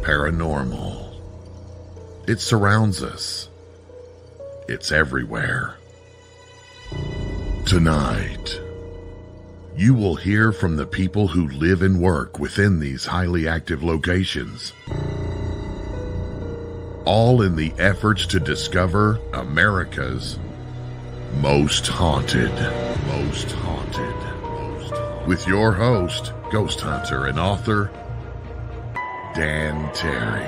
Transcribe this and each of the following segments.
paranormal. It surrounds us. It's everywhere. Tonight, you will hear from the people who live and work within these highly active locations, all in the efforts to discover America's most haunted. With your host, ghost hunter and author, Dan Terry.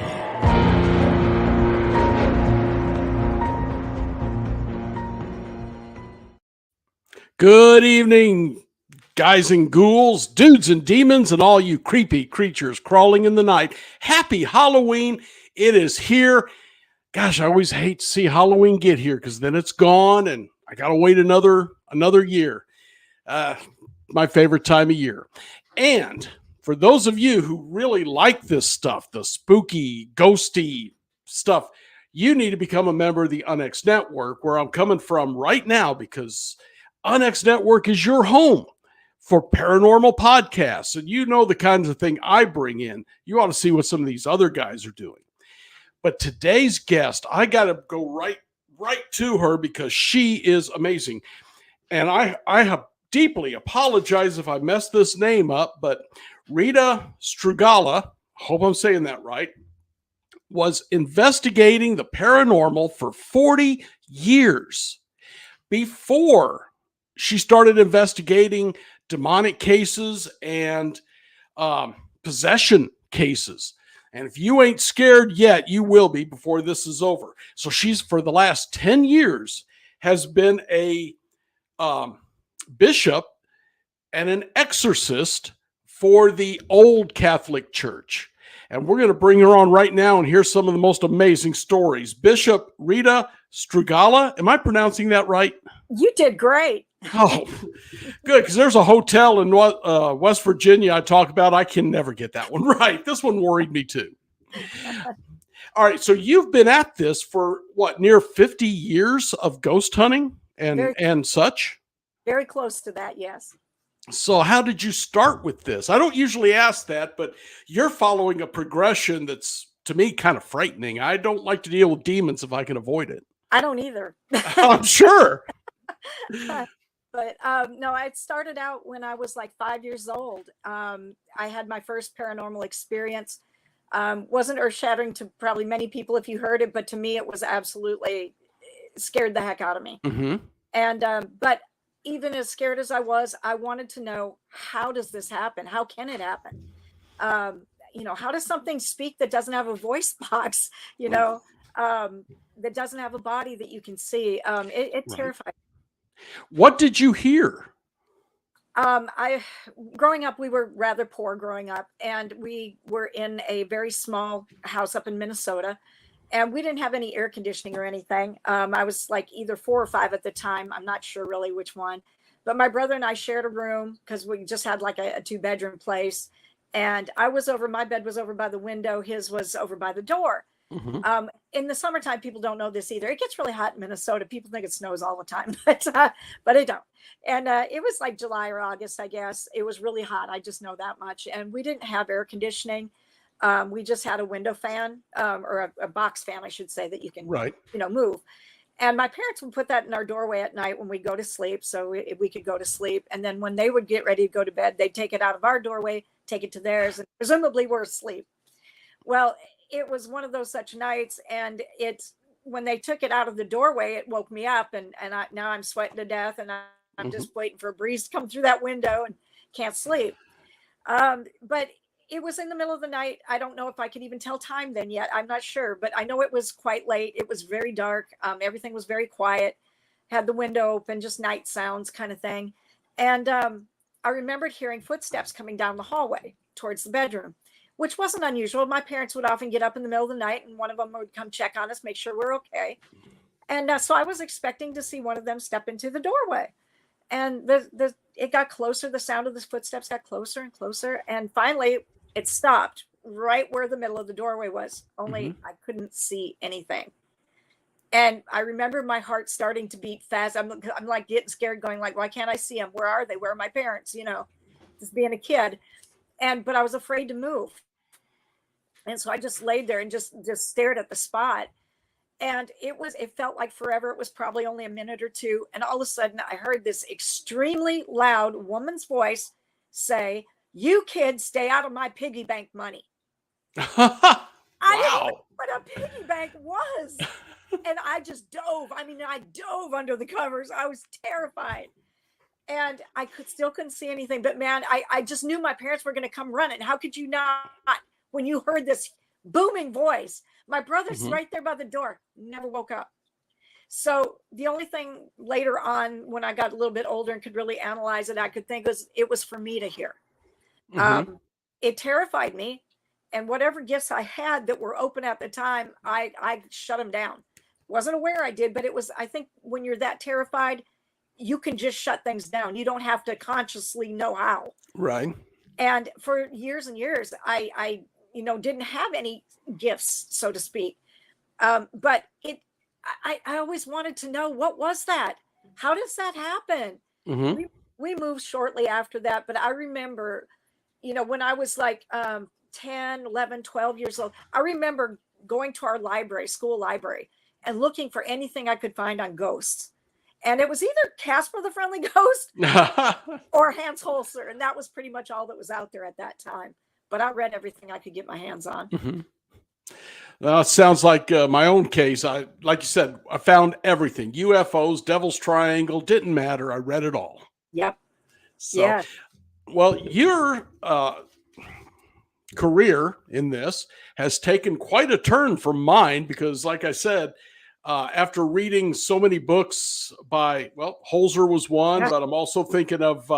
Good evening, guys and ghouls, dudes and demons, and all you creepy creatures crawling in the night. Happy Halloween. It is here. Gosh, I always hate to see Halloween get here because then it's gone and I got to wait another year. My favorite time of year. And for those of you who really like this stuff, the spooky, ghosty stuff, you need to become a member of the Unex Network, where I'm coming from right now, because Unex Network is your home for paranormal podcasts. And you know the kinds of thing I bring in. You ought to see what some of these other guys are doing. But today's guest, I got to go right to her because she is amazing. And I have deeply apologize if I messed this name up, but Rita Strugala, hope I'm saying that right, was investigating the paranormal for 40 years before she started investigating demonic cases and possession cases. And if you ain't scared yet, you will be before this is over. So she's, for the last 10 years, has been a bishop and an exorcist for the old Catholic Church. And we're going to bring her on right now and hear some of the most amazing stories. Bishop Rita Strugala. Am I pronouncing that right? You did great. Oh, good. Because there's a hotel in West Virginia I talk about. I can never get that one right. This one worried me too. All right. So you've been at this for what, near 50 years of ghost hunting and such? Very close to that, yes. So how did you start with this? I don't usually ask that, but you're following a progression that's, to me, kind of frightening. I don't like to deal with demons if I can avoid it. I don't either. I'm sure. But no, I started out when I was like 5 years old. I had my first paranormal experience. Wasn't earth-shattering to probably many people if you heard it, but to me it was absolutely scared the heck out of me. Mm-hmm. And but even as scared as I was, I wanted to know, how does this happen? How can it happen? How does something speak that doesn't have a voice box, that doesn't have a body that you can see? It terrified me. What did you hear? Growing up, we were rather poor growing up, and we were in a very small house up in Minnesota. And we didn't have any air conditioning or anything. I was like either 4 or 5 at the time. I'm not sure really which one. But my brother and I shared a room because we just had like a 2-bedroom place. And my bed was over by the window. His was over by the door. Mm-hmm. In the summertime, people don't know this either. It gets really hot in Minnesota. People think it snows all the time, but it don't. And it was like July or August, I guess. It was really hot. I just know that much. And we didn't have air conditioning. We just had a window fan, or a box fan, I should say, that you can, move. And my parents would put that in our doorway at night when we go to sleep, so we could go to sleep. And then when they would get ready to go to bed, they'd take it out of our doorway, take it to theirs, and presumably we're asleep. Well, it was one of those such nights, and when they took it out of the doorway, it woke me up, and now I'm sweating to death, and I'm just waiting for a breeze to come through that window and can't sleep. But it was in the middle of the night. I don't know if I could even tell time then yet. I'm not sure, but I know it was quite late. It was very dark. Everything was very quiet. Had the window open, just night sounds kind of thing. And I remembered hearing footsteps coming down the hallway towards the bedroom, which wasn't unusual. My parents would often get up in the middle of the night, and one of them would come check on us, make sure we're okay. And so I was expecting to see one of them step into the doorway. And it got closer. The sound of the footsteps got closer and closer. And finally, it stopped right where the middle of the doorway was. Only I couldn't see anything. And I remember my heart starting to beat fast. I'm like getting scared, going like, why can't I see them? Where are they? Where are my parents? Just being a kid. But I was afraid to move. And so I just laid there and just stared at the spot. And it felt like forever. It was probably only a minute or two. And all of a sudden I heard this extremely loud woman's voice say, "You kids stay out of my piggy bank money." I didn't even know Wow. what a piggy bank was. And I just dove. I mean, I dove under the covers. I was terrified. And I couldn't see anything. But man, I just knew my parents were going to come running. How could you not, when you heard this booming voice? My brother's Mhm. right there by the door, never woke up. So the only thing later on, when I got a little bit older and could really analyze it, I could think was it was for me to hear. Mhm. It terrified me. And whatever gifts I had that were open at the time, I shut them down. Wasn't aware I did, but it was, I think when you're that terrified, you can just shut things down. You don't have to consciously know how. Right. And for years and years, I didn't have any gifts, so to speak. But I always wanted to know, what was that? How does that happen? Mhm. We moved shortly after that, but I remember, when I was like 10, 11, 12 years old, I remember going to our library, school library, and looking for anything I could find on ghosts. And it was either Casper the Friendly Ghost or Hans Holzer. And that was pretty much all that was out there at that time. But I read everything I could get my hands on. Mhm. It sounds like my own case. Like you said, I found everything. UFOs, Devil's Triangle, didn't matter. I read it all. Yep. So, Yeah. well, your career in this has taken quite a turn from mine because, like I said, after reading so many books by, well, Holzer was one, Yeah. but I'm also thinking of,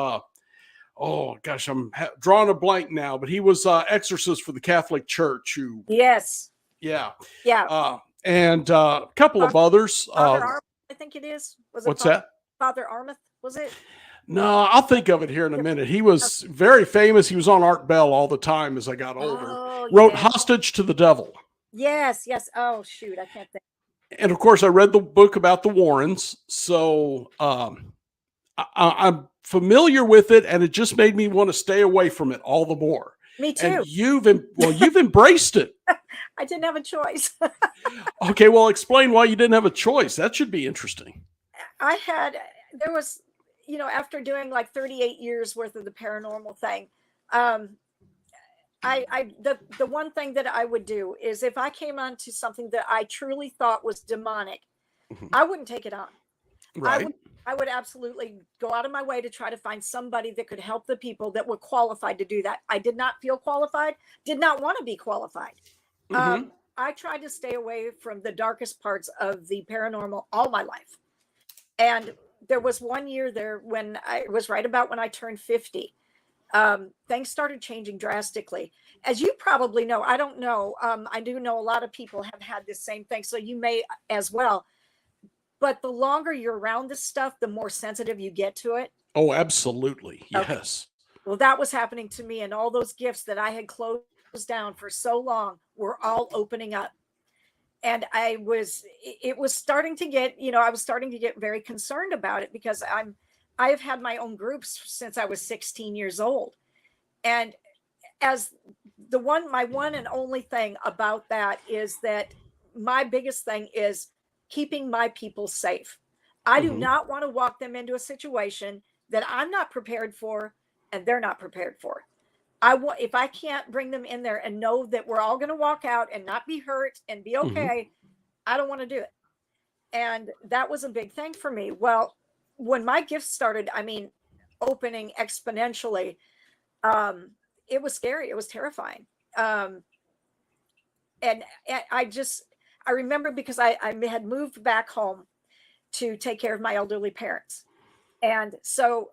oh gosh, I'm drawing a blank now, but he was Exorcist for the Catholic Church. Who, Yes. yeah, Yeah. and a couple of others. Father Armith, I think it is. Was it What's that? Father Armith? Was it? No, I'll think of it here in a minute. He was very famous. He was on Art Bell all the time as I got older. Oh, Wrote yeah. Hostage to the Devil. Yes. Yes. Oh, shoot. I can't think. And of course, I read the book about the Warrens. So I'm familiar with it, and it just made me want to stay away from it all the more. Me And too. you've embraced it. I didn't have a choice. Okay, well, explain why you didn't have a choice. That should be interesting. There was, after doing like 38 years worth of the paranormal thing, the one thing that I would do is if I came onto something that I truly thought was demonic, Mhm. I wouldn't take it on. Right. I would absolutely go out of my way to try to find somebody that could help the people that were qualified to do that. I did not feel qualified, did not want to be qualified. Mhm. I tried to stay away from the darkest parts of the paranormal all my life. And there was one year there when it was right about when I turned 50. Things started changing drastically. As you probably know, I don't know. I do know a lot of people have had this same thing, so you may as well. But the longer you're around this stuff, the more sensitive you get to it. Oh, absolutely. Okay. Yes. Well, that was happening to me, and all those gifts that I had closed down for so long were all opening up. And it was starting to get, I was starting to get very concerned about it because I have had my own groups since I was 16 years old. And as my one and only thing about that is that my biggest thing is keeping my people safe. I do Mhm. not want to walk them into a situation that I'm not prepared for and they're not prepared for. If I can't bring them in there and know that we're all going to walk out and not be hurt and be Mhm. okay, I don't want to do it. And that was a big thing for me. Well, when my gifts started, opening exponentially, it was scary. It was terrifying. And I remember because I had moved back home to take care of my elderly parents. And so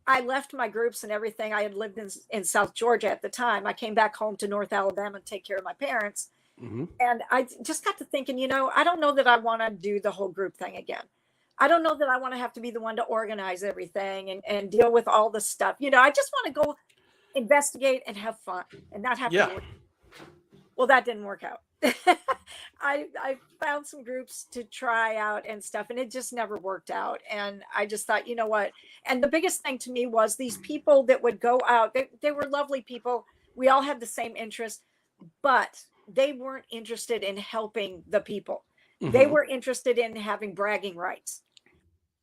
I left my groups and everything. I had lived in South Georgia at the time. I came back home to North Alabama to take care of my parents. Mhm. And I just got to thinking, I don't know that I want to do the whole group thing again. I don't know that I want to have to be the one to organize everything and deal with all the stuff. I just want to go investigate and have fun and not have Yeah. to work. Well, that didn't work out. I found some groups to try out and stuff, and it just never worked out. And I just thought, you know what? And the biggest thing to me was these people that would go out, they were lovely people. We all had the same interest, but they weren't interested in helping the people. They Mhm. were interested in having bragging rights.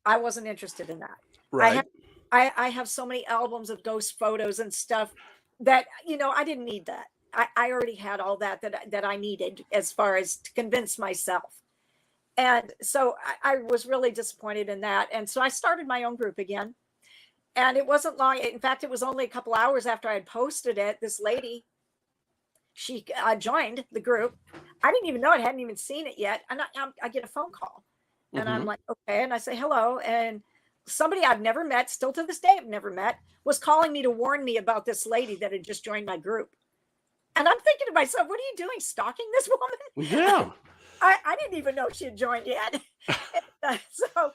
I wasn't interested in that. I Right. have I have so many albums of ghost photos and stuff that, I didn't need that. I already had all that I needed as far as to convince myself. And so I was really disappointed in that. And so I started my own group again. And it wasn't long. In fact, it was only a couple hours after I had posted it. This lady, she joined the group. I didn't even know it, hadn't even seen it yet. And I get a phone call. And I'm Mhm. like, okay. And I say hello. And somebody I've never met, still to this day I've never met, was calling me to warn me about this lady that had just joined my group. And I'm thinking to myself, what are you doing, stalking this woman? Yeah. I didn't even know she had joined yet. So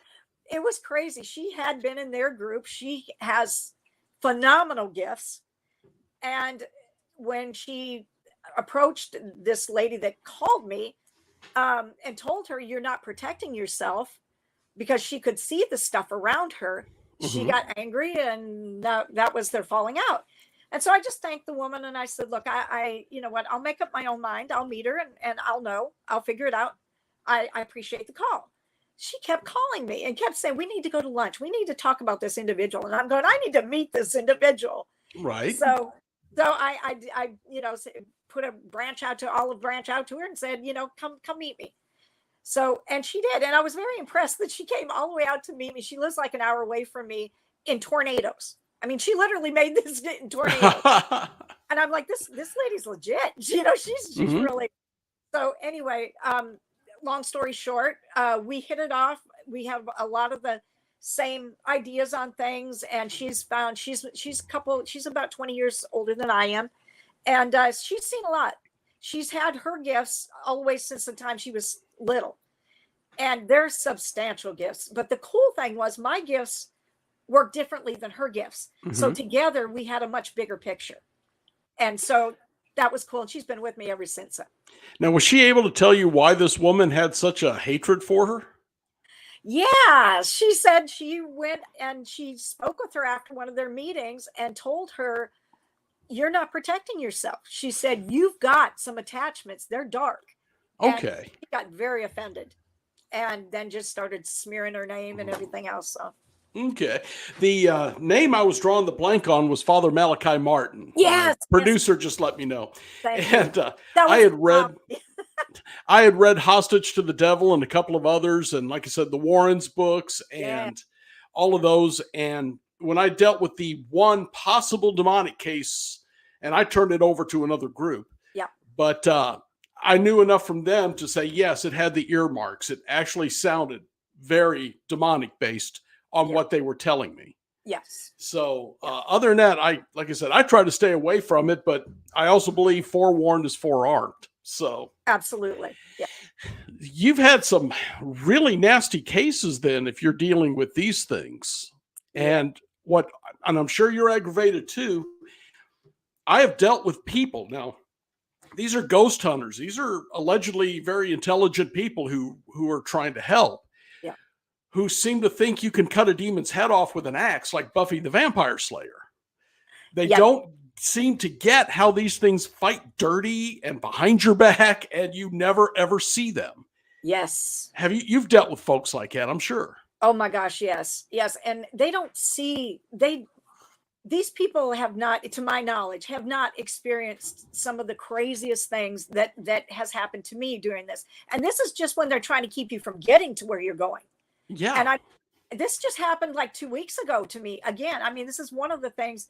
it was crazy. She had been in their group. She has phenomenal gifts. And when she approached this lady that called me, and told her, you're not protecting yourself, because she could see the stuff around her, she Mhm. got angry, and that was their falling out. And so I just thanked the woman, and I said, look, you know what, I'll make up my own mind. I'll meet her, and I'll figure it out. I appreciate the call. She kept calling me and kept saying, we need to go to lunch. We need to talk about this individual. And I'm going, I need to meet this individual. Right. So I put a olive branch out to her and said, come meet me. So, and she did. And I was very impressed that she came all the way out to meet me. She lives like an hour away from me in tornadoes. I mean, she literally made this in tornadoes. And I'm like, this lady's legit. She's Mhm. really. So anyway, long story short, we hit it off. We have a lot of the same ideas on things, and she's about 20 years older than I am, and she's seen a lot. She's had her gifts all the way since the time she was little, and they're substantial gifts. But the cool thing was my gifts work differently than her gifts. So Mhm. together we had a much bigger picture. And so that was cool. And she's been with me ever since then. Now, was she able to tell you why this woman had such a hatred for her? Yeah, she said she went and she spoke with her after one of their meetings and told her, you're not protecting yourself. She said, you've got some attachments. They're dark. And Okay. she got very offended and then just started smearing her name and everything else. So, Okay. The name I was drawing the blank on was Father Malachi Martin. yes, yes, Producer just let me know. thank you. And That I was had read I had read Hostage to the Devil and a couple of others, and like I said, the Warrens books yeah, and all of those. And when I dealt with the one possible demonic case, and I turned it over to another group, yeah, but I knew enough from them to say, yes, it had the earmarks. It actually sounded very demonic based on yeah, what they were telling me. yes, So yeah, other than that, like I said, I try to stay away from it, but I also believe forewarned is forearmed. So absolutely. Yeah, you've had some really nasty cases then if you're dealing with these things. yeah, And I'm sure you're aggravated too. I have dealt with people now. These are ghost hunters. These are allegedly very intelligent people who are trying to help, yeah, who seem to think you can cut a demon's head off with an axe like Buffy the Vampire Slayer. They yeah, don't seem to get how these things fight dirty and behind your back, and you never ever see them. yes. You've dealt with folks like that, I'm sure. Oh my gosh, yes, yes. And they don't see, these people have not, to my knowledge, have not experienced some of the craziest things that has happened to me during this. And this is just when they're trying to keep you from getting to where you're going. Yeah. And this just happened like 2 weeks ago to me again. I mean, this is one of the things.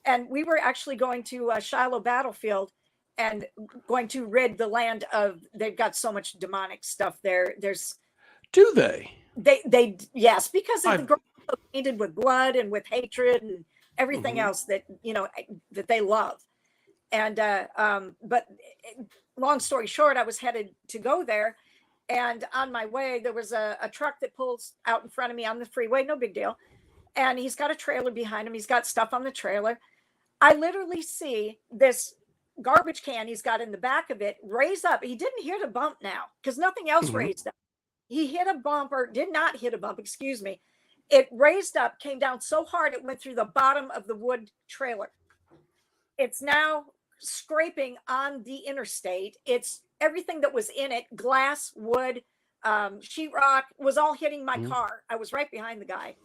And we were actually going to Shiloh Battlefield and going to rid the land of, they've got so much demonic stuff there. Do they? Yes, because the I girls are painted with blood and with hatred and everything Mhm. else that, that they love. And, but long story short, I was headed to go there. And on my way, there was a truck that pulls out in front of me on the freeway. No big deal. And he's got a trailer behind him. He's got stuff on the trailer. I literally see this garbage can he's got in the back of it raise up. He didn't hit a bump now because nothing else Mhm. raised up. He hit a bump, or did not hit a bump, excuse me. It raised up, came down so hard it went through the bottom of the wood trailer. It's now scraping on the interstate. It's everything that was in it, glass, wood, sheetrock, was all hitting my car. I was right behind the guy.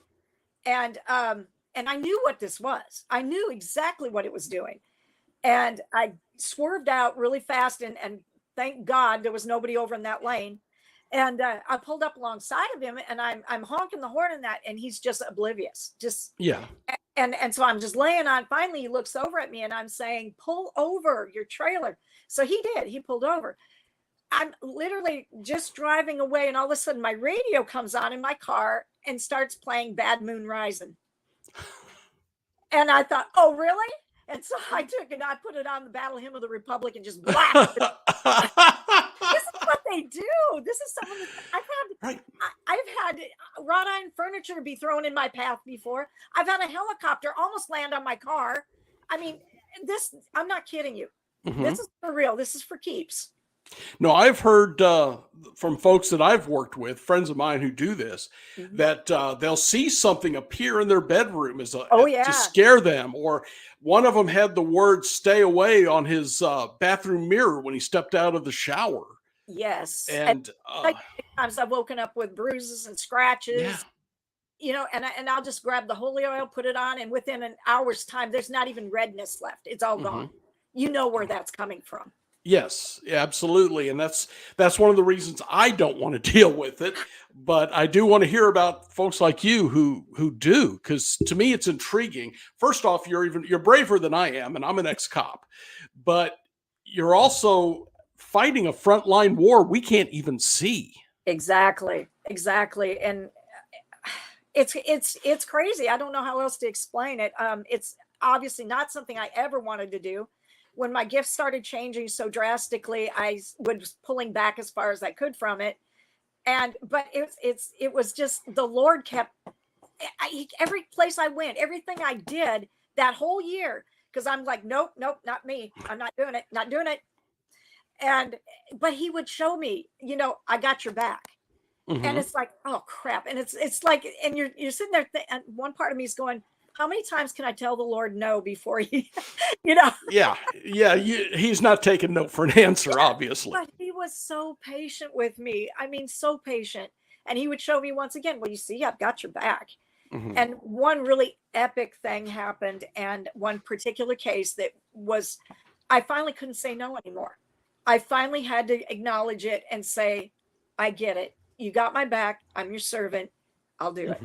And I knew what this was. I knew exactly what it was doing. And I swerved out really fast, and thank God there was nobody over in that lane. And I pulled up alongside of him, and I'm honking the horn in that, and he's just oblivious. Just Yeah. And so I'm just laying on. Finally, he looks over at me, and I'm saying, "Pull over your trailer." So he did. He pulled over. I'm literally just driving away, and all of a sudden my radio comes on in my car and starts playing Bad Moon Rising. And I thought, oh, really? And so I took it, I put it on the Battle Hymn of the Republic and just blasted it. This is what they do. This is someone that I've had wrought iron furniture be thrown in my path before. I've had a helicopter almost land on my car. I mean, I'm not kidding you. This is for real. This is for keeps. No, I've heard from folks that I've worked with, friends of mine who do this, that they'll see something appear in their bedroom to scare them. Or one of them had the word "stay away" on his bathroom mirror when he stepped out of the shower. Yes. And times I've woken up with bruises and scratches. Yeah. And I'll just grab the holy oil, put it on, and within an hour's time, there's not even redness left. It's all gone. You know where that's coming from. Yes, absolutely. And that's one of the reasons I don't want to deal with it. But I do want to hear about folks like you who do, because to me it's intriguing. First off, you're braver than I am, and I'm an ex-cop. But you're also fighting a frontline war we can't even see. Exactly. And it's crazy. I don't know how else to explain it. It's obviously not something I ever wanted to do. When my gifts started changing so drastically, I was pulling back as far as I could from it. But it was just the Lord kept every place I went, everything I did that whole year, because I'm like, nope, not me. I'm not doing it. But he would show me, I got your back. And it's like, oh crap. And it's like, and you're sitting there, and one part of me is going, how many times can I tell the Lord no before he, Yeah. He's not taking no for an answer, obviously. But he was so patient with me. I mean, so patient. And he would show me once again, well, you see, I've got your back. And one really epic thing happened. And one particular case that was, I finally couldn't say no anymore. I finally had to acknowledge it and say, I get it. You got my back. I'm your servant. I'll do it.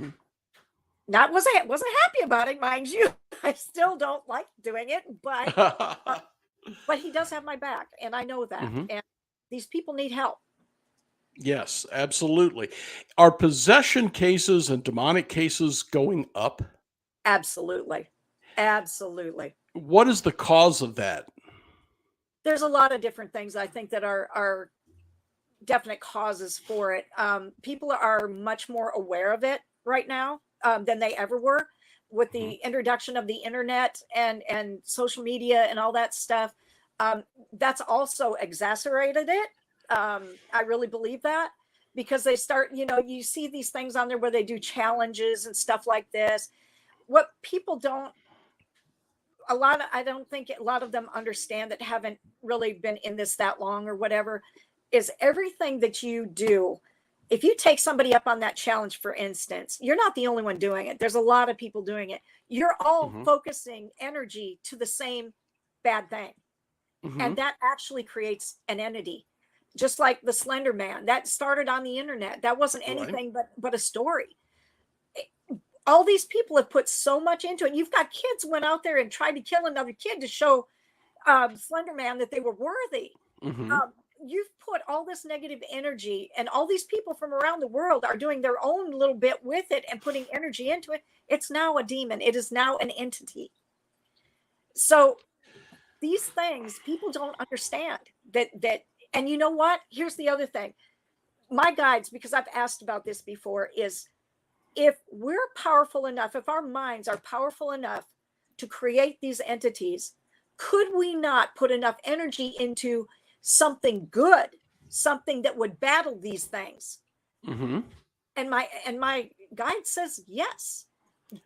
Wasn't happy about it, mind you. I still don't like doing it, but he does have my back, and I know that. And these people need help. Yes, absolutely. Are possession cases and demonic cases going up? Absolutely. What is the cause of that? There's a lot of different things I think that are definite causes for it. People are much more aware of it right now than they ever were, with the introduction of the internet and social media and all that stuff. That's also exacerbated it. I really believe that, because they start, you see these things on there where they do challenges and stuff like this. What people I don't think a lot of them understand, that haven't really been in this that long or whatever, is everything that you do. If you take somebody up on that challenge, for instance, you're not the only one doing it. There's a lot of people doing it. You're all focusing energy to the same bad thing. And that actually creates an entity. Just like the Slender Man, that started on the internet. That wasn't anything but a story. All these people have put so much into it. You've got kids went out there and tried to kill another kid to show Slender Man that they were worthy. You've put all this negative energy, and all these people from around the world are doing their own little bit with it and putting energy into it. It's now a demon. It is now an entity. So these things people don't understand that. And you know what? Here's the other thing. My guides, because I've asked about this before, is if we're powerful enough, if our minds are powerful enough to create these entities, could we not put enough energy into something good, something that would battle these things? And my guide says yes,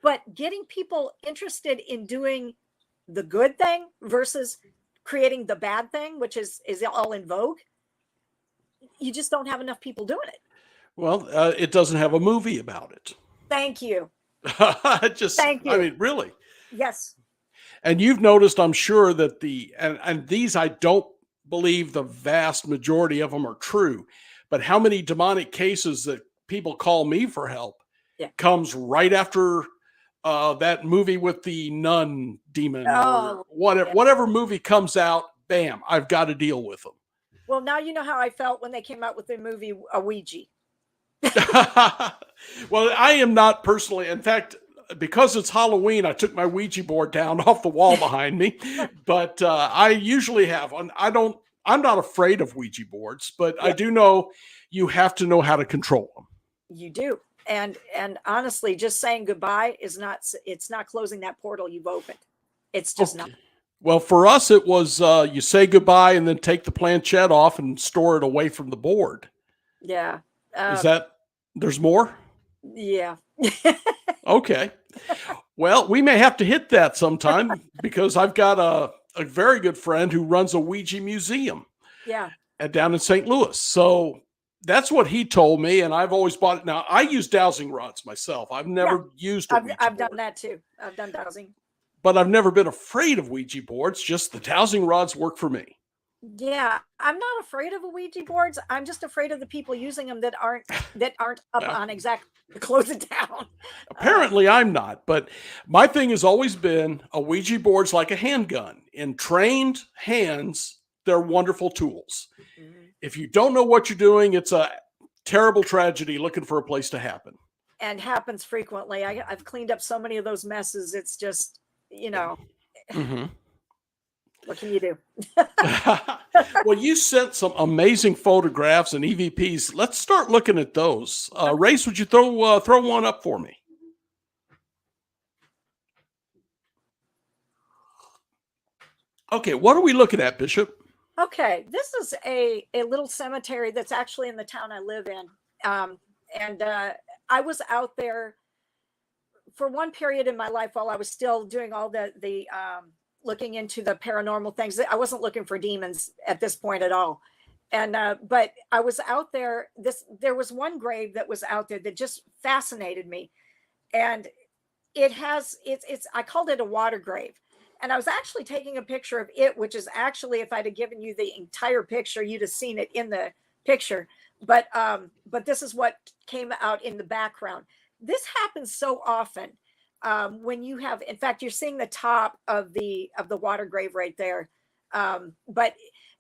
but getting people interested in doing the good thing versus creating the bad thing, which is all in vogue. You just don't have enough people doing it. Well, it doesn't have a movie about it. Thank you. I mean, really. Yes. And you've noticed, I'm sure, that and these, I don't believe the vast majority of them are true, but how many demonic cases that people call me for help comes right after that movie with the nun demon or whatever movie comes out, bam, I've got to deal with them. Well, now you know how I felt when they came out with the movie Ouija. Well, I am not personally. In fact, because it's Halloween, I took my Ouija board down off the wall behind me. But I usually have. I'm not afraid of Ouija boards, but I do know you have to know how to control them. You do. And honestly, just saying goodbye it's not closing that portal you've opened. It's just not. Well, for us, it was you say goodbye and then take the planchette off and store it away from the board. Yeah. Is that, there's more? Yeah. Okay. Well, we may have to hit that sometime because I've got a very good friend who runs a Ouija museum. Yeah. Down in St. Louis. So that's what he told me, and I've always bought it. Now, I use dowsing rods myself. I've never used a Ouija I've board. done that too. I've done dowsing. But I've never been afraid of Ouija boards. Just the dowsing rods work for me. Yeah, I'm not afraid of Ouija boards. I'm just afraid of the people using them that aren't up on exactly to close it down. Apparently, I'm not. But my thing has always been a Ouija board's like a handgun. In trained hands, they're wonderful tools. Mm-hmm. If you don't know what you're doing, it's a terrible tragedy looking for a place to happen. And happens frequently. I've cleaned up so many of those messes. It's just, Mm-hmm. What can you do? Well, you sent some amazing photographs and EVPs. Let's start looking at those. Race, would you throw one up for me? Okay, what are we looking at, Bishop? Okay, this is a little cemetery that's actually in the town I live in. And I was out there for one period in my life while I was still doing all the looking into the paranormal things. I wasn't looking for demons at this point at all. And but I was out there. There was one grave that was out there that just fascinated me. And it's I called it a water grave. And I was actually taking a picture of it, which is actually, if I'd have given you the entire picture, you'd have seen it in the picture. But this is what came out in the background. This happens so often when you have, in fact, you're seeing the top of the water grave right there. But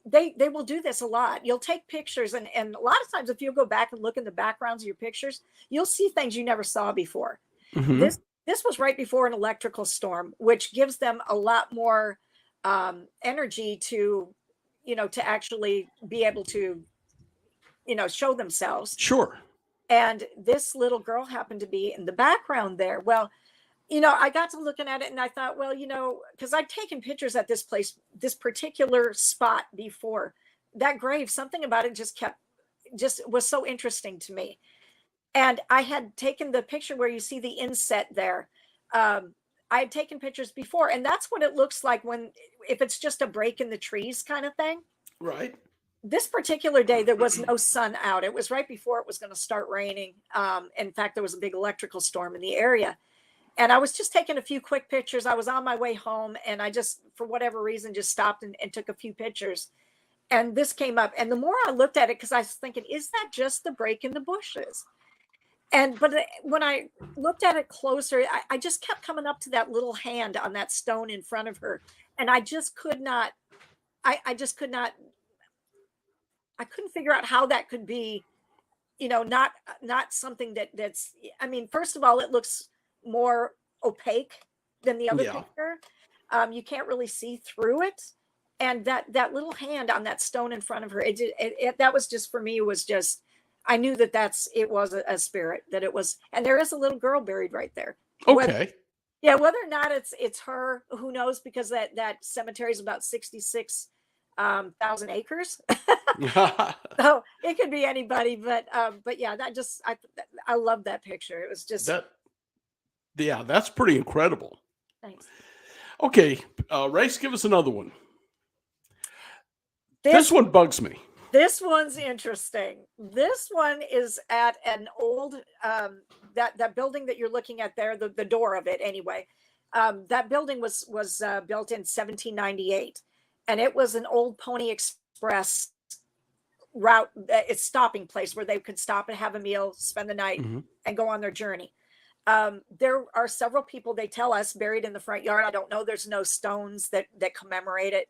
they will do this a lot. You'll take pictures, and a lot of times, if you go back and look in the backgrounds of your pictures, you'll see things you never saw before. Mm-hmm. This was right before an electrical storm, which gives them a lot more energy to actually be able to, show themselves. Sure. And this little girl happened to be in the background there. Well, I got to looking at it and I thought, well, because I'd taken pictures at this place, this particular spot before. That grave, something about it just was so interesting to me. And I had taken the picture where you see the inset there. I had taken pictures before, and that's what it looks like if it's just a break in the trees kind of thing. Right. This particular day, there was no sun out. It was right before it was going to start raining. In fact, there was a big electrical storm in the area. And I was just taking a few quick pictures. I was on my way home, and I just, for whatever reason, just stopped and took a few pictures. And this came up. And the more I looked at it, because I was thinking, is that just the break in the bushes? But when I looked at it closer, I just kept coming up to that little hand on that stone in front of her. And I just could not, I couldn't figure out how that could be, not something that's, I mean, first of all, it looks more opaque than the other picture. You can't really see through it. And that little hand on that stone in front of her, that was just, for me, it was just, I knew it was a spirit, that it was, and there is a little girl buried right there. Okay. Whether or not it's her, who knows, because that cemetery is about 66,000 acres. So it could be anybody, but yeah, I love that picture. It was just that's pretty incredible. Thanks. Okay, Race, give us another one. This one bugs me. This one's interesting. This one is at an old that building that you're looking at there, the door of it anyway. That building was built in 1798, and it was an old Pony Express route, its stopping place where they could stop and have a meal, spend the night, and go on their journey. There are several people, they tell us, buried in the front yard. I don't know. There's no stones that commemorate it,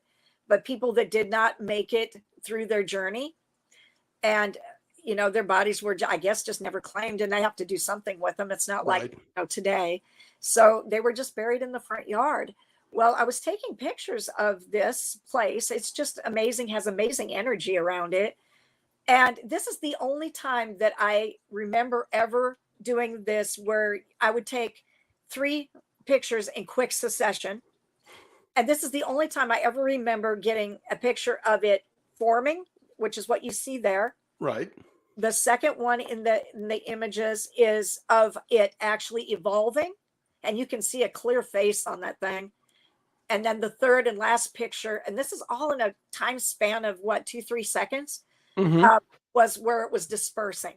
but people that did not make it through their journey, and their bodies were, I guess, just never claimed, and they have to do something with them. It's not like today. So they were just buried in the front yard. Well, I was taking pictures of this place. It's just amazing, has amazing energy around it. And this is the only time that I remember ever doing this, where I would take 3 pictures in quick succession. And this is the only time I ever remember getting a picture of it forming, which is what you see there. Right. The second one in the images is of it actually evolving, and you can see a clear face on that thing. And then the third and last picture, and this is all in a time span of 2-3 seconds, was where it was dispersing.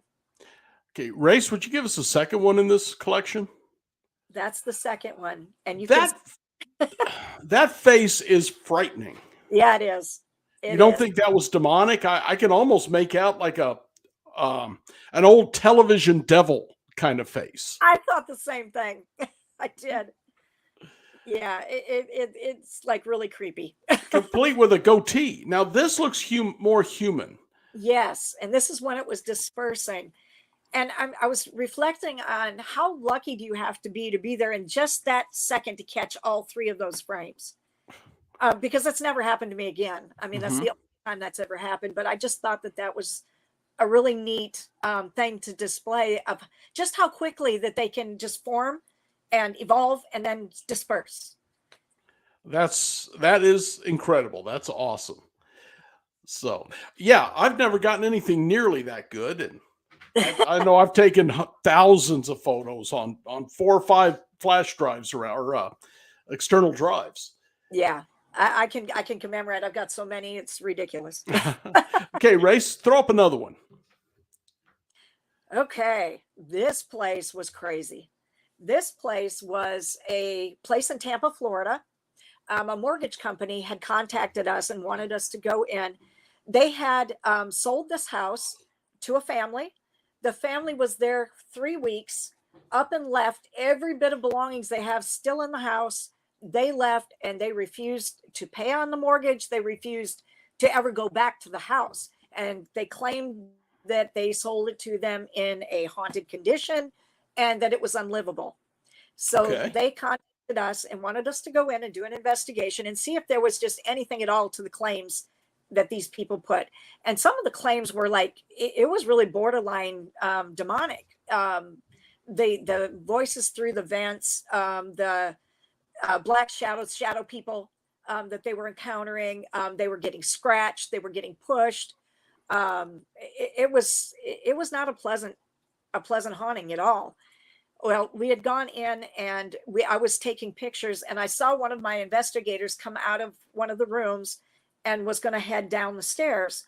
Okay, Race, would you give us a second one in this collection? That's the second one, and that face is frightening. Yeah, it is. You don't think that was demonic? I can almost make out like an old television devil kind of face. I thought the same thing. I did. Yeah, it's like really creepy. Complete with a goatee. Now this looks more human. Yes, and this is when it was dispersing. And I was reflecting on how lucky do you have to be there in just that second to catch all 3 of those frames. Because that's never happened to me again. I mean, that's the only time that's ever happened. But I just thought that was a really neat thing to display of just how quickly that they can just form and evolve and then disperse. That is incredible. That's awesome. So yeah, I've never gotten anything nearly that good. And I know I've taken thousands of photos on 4 or 5 flash drives or external drives. Yeah, I can commemorate. I've got so many, it's ridiculous. Okay, Race, throw up another one. Okay, this place was crazy. This place was a place in Tampa, Florida. A mortgage company had contacted us and wanted us to go in. They had sold this house to a family. The family was there 3 weeks, up and left. Every bit of belongings they have still in the house. They left, and they refused to pay on the mortgage. They refused to ever go back to the house. And they claimed that they sold it to them in a haunted condition and that it was unlivable. So they contacted us and wanted us to go in and do an investigation and see if there was just anything at all to the claims that these people put. And some of the claims were like, it was really borderline demonic. The voices through the vents, the black shadow people that they were encountering, they were getting scratched, they were getting pushed. It was not a pleasant haunting at all. Well, we had gone in and I was taking pictures, and I saw one of my investigators come out of one of the rooms and was going to head down the stairs.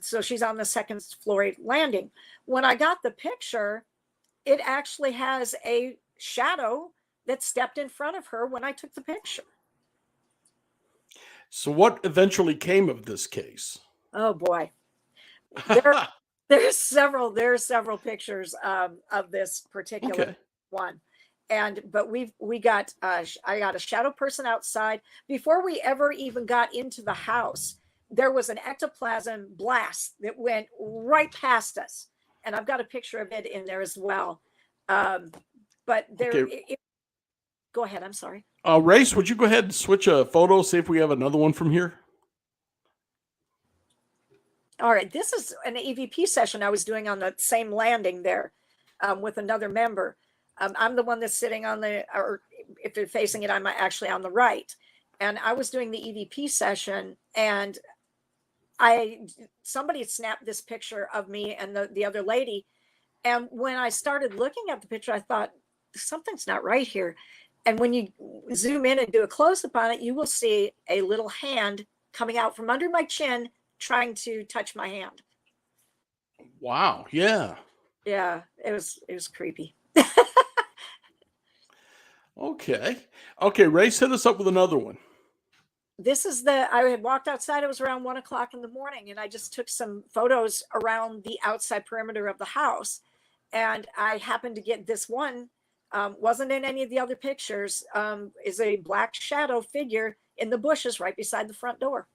So she's on the second floor landing. When I got the picture, it actually has a shadow that stepped in front of her when I took the picture. So what eventually came of this case? Oh boy. There's several pictures of this particular one. But I got a shadow person outside. Before we ever even got into the house, there was an ectoplasm blast that went right past us. And I've got a picture of it in there as well. But there, go ahead. I'm sorry. Race, would you go ahead and switch a photo, see if we have another one from here? All right. This is an EVP session I was doing on the same landing there with another member. I'm the one that's sitting or if you're facing it, I'm actually on the right. And I was doing the EVP session, and somebody snapped this picture of me and the other lady. And when I started looking at the picture, I thought, something's not right here. And when you zoom in and do a close-up on it, you will see a little hand coming out from under my chin trying to touch my hand. Wow. Yeah. Yeah, it was creepy. Okay. Okay. Ray, set us up with another one. I had walked outside. It was around 1 o'clock in the morning, and I just took some photos around the outside perimeter of the house. And I happened to get this one, wasn't in any of the other pictures, is a black shadow figure in the bushes right beside the front door.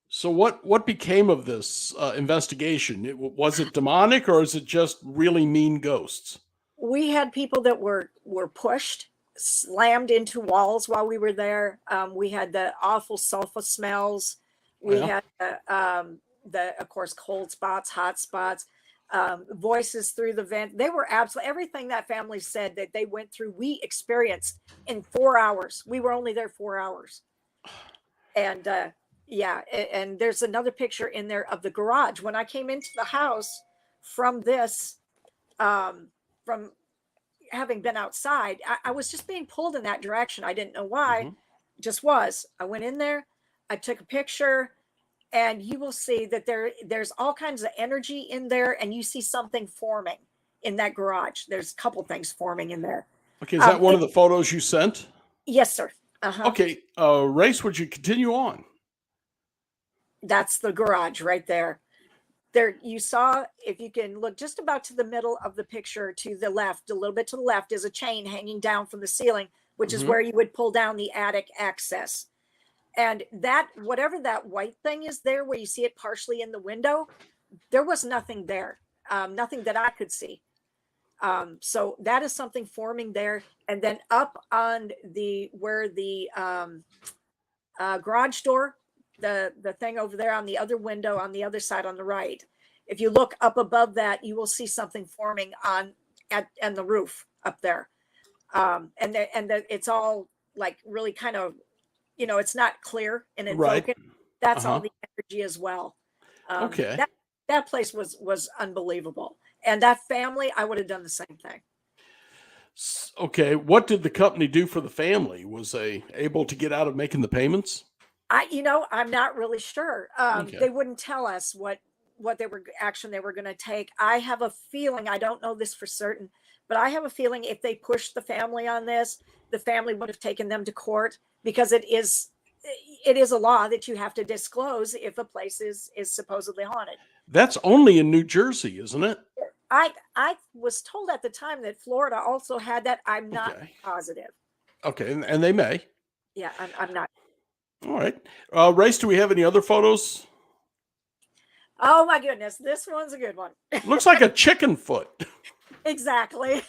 So what became of this investigation? Was it demonic, or is it just really mean ghosts? We had people that were pushed, slammed into walls while we were there. We had the awful sulfur smells. We Yeah. had of course, cold spots, hot spots, voices through the vent. They were absolutely everything that family said that they went through. We experienced in 4 hours. We were only there 4 hours, and yeah. And there's another picture in there of the garage when I came into the house from this. From having been outside, I was just being pulled in that direction. I didn't know why, just was. I went in there, I took a picture, and you will see that there's all kinds of energy in there, and you see something forming in that garage. There's a couple things forming in there. Okay, is that one of the photos you sent? Yes, sir. Uh-huh. Okay, Race, would you continue on? That's the garage right there. There, you saw, if you can look just about to the middle of the picture to the left, a little bit to the left, is a chain hanging down from the ceiling, which is where you would pull down the attic access. And that, whatever that white thing is there, where you see it partially in the window, there was nothing there, nothing that I could see. So that is something forming there. And then up on where the garage door, the thing over there on the other window on the other side on the right, if you look up above that, you will see something forming on the roof up there. And it's all like really kind of, it's not clear and it's Right. focused. That's all the energy as well. Okay. That place was unbelievable. And that family, I would have done the same thing. Okay, what did the company do for the family? Was they able to get out of making the payments? I'm not really sure. Okay. They wouldn't tell us what action they were going to take. I have a feeling, I don't know this for certain, but I have a feeling if they pushed the family on this, the family would have taken them to court, because it is a law that you have to disclose if a place is supposedly haunted. That's only in New Jersey, isn't it? I was told at the time that Florida also had that. I'm not positive. Okay, and they may. Yeah, I'm not. All right. Race, do we have any other photos? Oh my goodness, this one's a good one. Looks like a chicken foot. Exactly.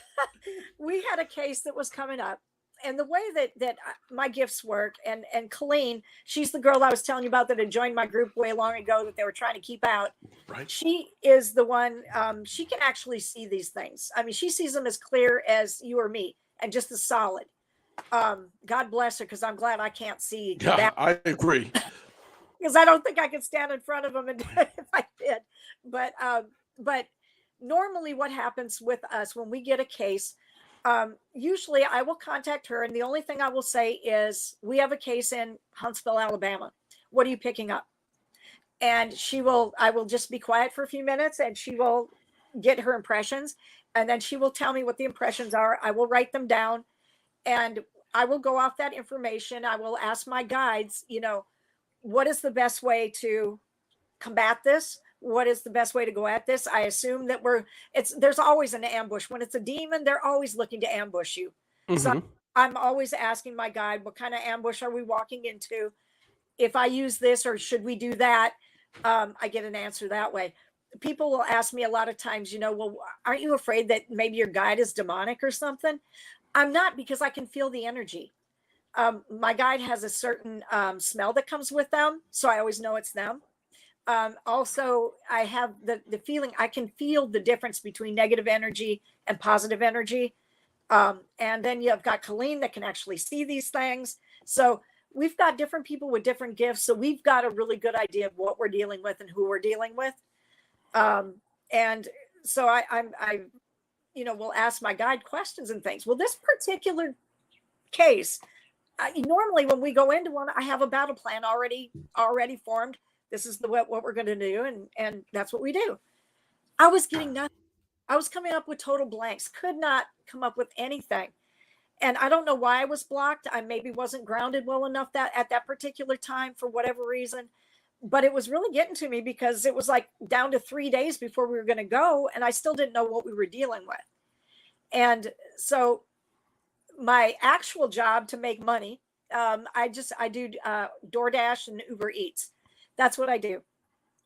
We had a case that was coming up, and the way that my gifts work, and Colleen, she's the girl I was telling you about that had joined my group way long ago that they were trying to keep out. Right. She is the one, she can actually see these things. I mean, she sees them as clear as you or me, and just as solid. God bless her, because I'm glad I can't see that. I agree. Because I don't think I could stand in front of them and if I did. But normally what happens with us when we get a case, usually I will contact her, and the only thing I will say is, we have a case in Huntsville, Alabama. What are you picking up? And I will just be quiet for a few minutes, and she will get her impressions, and then she will tell me what the impressions are. I will write them down, and I will go off that information. I will ask my guides, what is the best way to combat this? What is the best way to go at this? I assume that there's always an ambush. When it's a demon, they're always looking to ambush you. So I'm always asking my guide, what kind of ambush are we walking into? If I use this, or should we do that? I get an answer that way. People will ask me a lot of times, well, aren't you afraid that maybe your guide is demonic or something? I'm not, because I can feel the energy. My guide has a certain smell that comes with them, so I always know it's them. Also, I have the feeling, I can feel the difference between negative energy and positive energy. And then you've got Colleen that can actually see these things. So we've got different people with different gifts. So we've got a really good idea of what we're dealing with and who we're dealing with. And so I will ask my guide questions and things. Well, this particular case, normally when we go into one, I have a battle plan already formed. This is what we're going to do. And that's what we do. I was getting nothing. I was coming up with total blanks, could not come up with anything. And I don't know why I was blocked. I maybe wasn't grounded well enough that at that particular time for whatever reason, but it was really getting to me because it was like down to 3 days before we were going to go. And I still didn't know what we were dealing with. And so my actual job to make money, I do DoorDash and Uber Eats. That's what I do.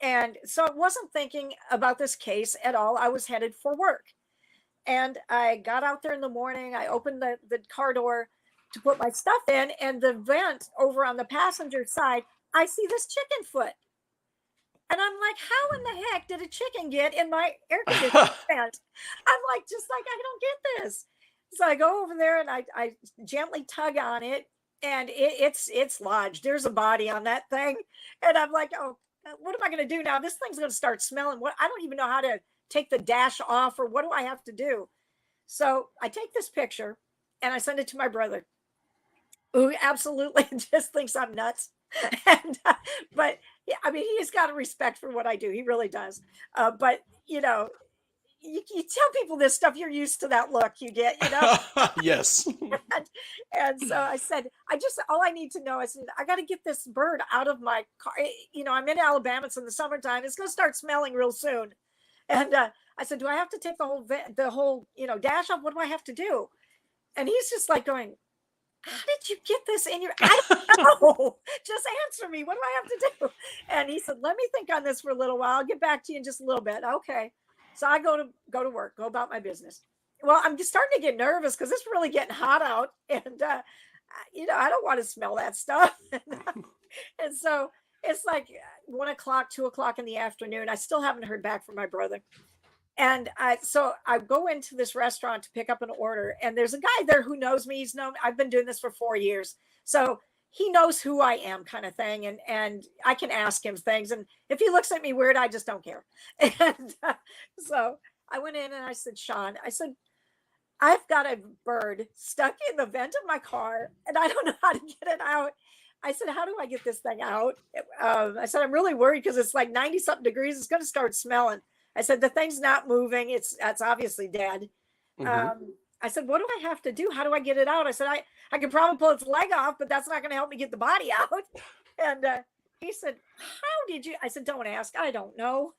And so I wasn't thinking about this case at all. I was headed for work. And I got out there in the morning. I opened the car door to put my stuff in. And the vent over on the passenger side, I see this chicken foot. And I'm like, how in the heck did a chicken get in my air conditioning vent? I'm like, I don't get this. So I go over there and I gently tug on it. And it's lodged. There's a body on that thing. And I'm like, oh, what am I going to do now? This thing's going to start smelling. I don't even know how to take the dash off, or what do I have to do? So I take this picture and I send it to my brother, who absolutely just thinks I'm nuts. But yeah, I mean, he's got a respect for what I do. He really does. But you tell people this stuff, you're used to that look you get, Yes. and so I said, all I need to know is I got to get this bird out of my car. I'm in Alabama. It's in the summertime. It's going to start smelling real soon. And I said, do I have to take the whole dash off? What do I have to do? And he's just like going, how did you get this in your, I don't know. Just answer me. What do I have to do? And he said, let me think on this for a little while. I'll get back to you in just a little bit. Okay. So I go to work, go about my business. Well, I'm just starting to get nervous because it's really getting hot out. And, I don't want to smell that stuff. And so it's like 1 o'clock, 2 o'clock in the afternoon. I still haven't heard back from my brother. And so I go into this restaurant to pick up an order. And there's a guy there who knows me. I've been doing this for 4 years. So he knows who I am, kind of thing. And I can ask him things. And if he looks at me weird, I just don't care. And so I went in and I said, Sean, I've got a bird stuck in the vent of my car and I don't know how to get it out. I said, how do I get this thing out? I said, I'm really worried because it's like 90 something degrees. It's going to start smelling. I said, the thing's not moving. It's obviously dead. Mm-hmm. I said, what do I have to do? How do I get it out? I said, I could probably pull its leg off, but that's not going to help me get the body out. And he said, how did you? I said, don't ask. I don't know.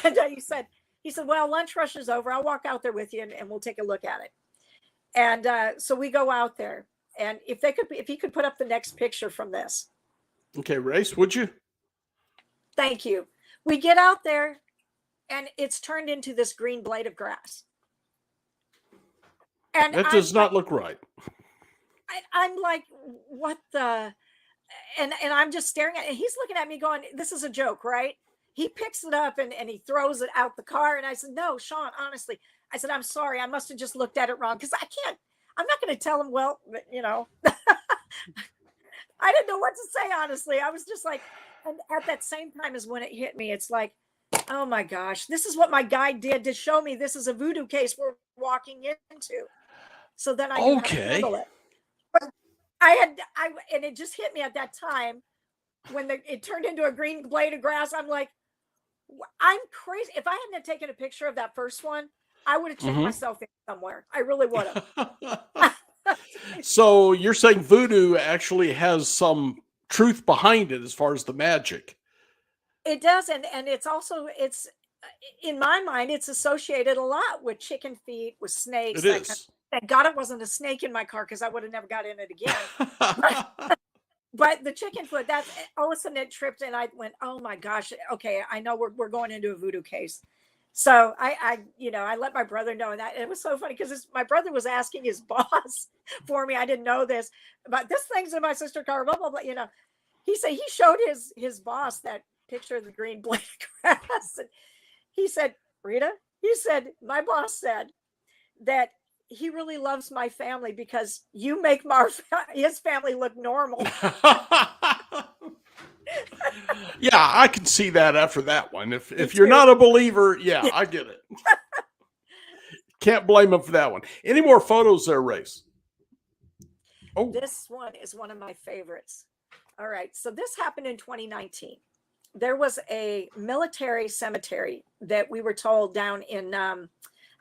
And he said, well, lunch rush is over. I'll walk out there with you and we'll take a look at it. And so we go out there. And if he could put up the next picture from this. Okay, Race, would you? Thank you. We get out there and it's turned into this green blade of grass. And that does not look right. I'm like, what the? And I'm just staring at it. And he's looking at me going, this is a joke, right? He picks it up and he throws it out the car. And I said, no, Sean, honestly. I said, I'm sorry. I must have just looked at it wrong because I'm not going to tell him, well, I didn't know what to say, honestly. I was just like, and at that same time as when it hit me, it's like, oh my gosh, this is what my guide did to show me this is a voodoo case we're walking into. So then I knew how to handle it. But and it just hit me at that time when it turned into a green blade of grass. I'm like, I'm crazy. If I hadn't taken a picture of that first one, I would have checked myself in somewhere. I really would have. So you're saying voodoo actually has some truth behind it as far as the magic. It does. And it's in my mind, it's associated a lot with chicken feet, with snakes. It is. Thank God it wasn't a snake in my car because I would have never got in it again. But the chicken foot, all of a sudden it tripped and I went, oh my gosh, okay, I know we're going into a voodoo case. So I let my brother know that. It was so funny because my brother was asking his boss for me. I didn't know this, but this thing's in my sister's car, blah, blah, blah. He said he showed his boss that picture of the green blade of grass. And he said, Rita, my boss said that he really loves my family because you make his family look normal. Yeah, I can see that after that one. If you're not a believer, yeah, I get it. Can't blame him for that one. Any more photos there, Race? Oh, this one is one of my favorites. All right, so this happened in 2019. there was a military cemetery that we were told down in, I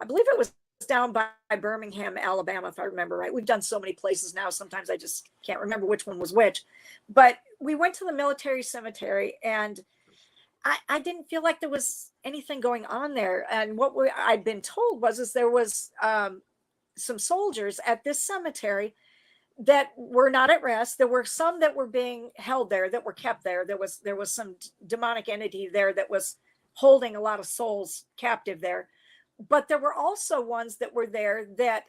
believe it was down by Birmingham, Alabama, if I remember right. We've done so many places now. Sometimes I just can't remember which one was which. But we went to the military cemetery, and I didn't feel like there was anything going on there. And what I'd been told is there was some soldiers at this cemetery that were not at rest. There were some that were being held there, that were kept there. There was some demonic entity there that was holding a lot of souls captive there. But there were also ones that were there that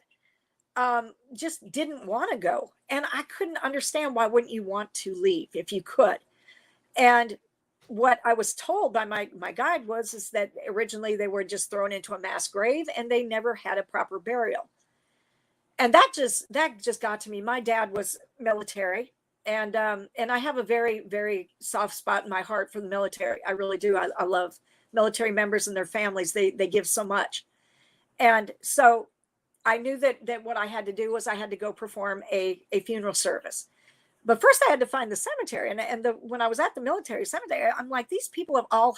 just didn't want to go. And I couldn't understand, why wouldn't you want to leave if you could? And what I was told by my guide is that originally they were just thrown into a mass grave, and they never had a proper burial. And that just got to me. My dad was military, and I have a very, very soft spot in my heart for the military. I really do. I love military members and their families. They give so much. And so I knew that what I had to do was I had to go perform a funeral service. But first I had to find the cemetery. And when I was at the military cemetery, I'm like, these people have all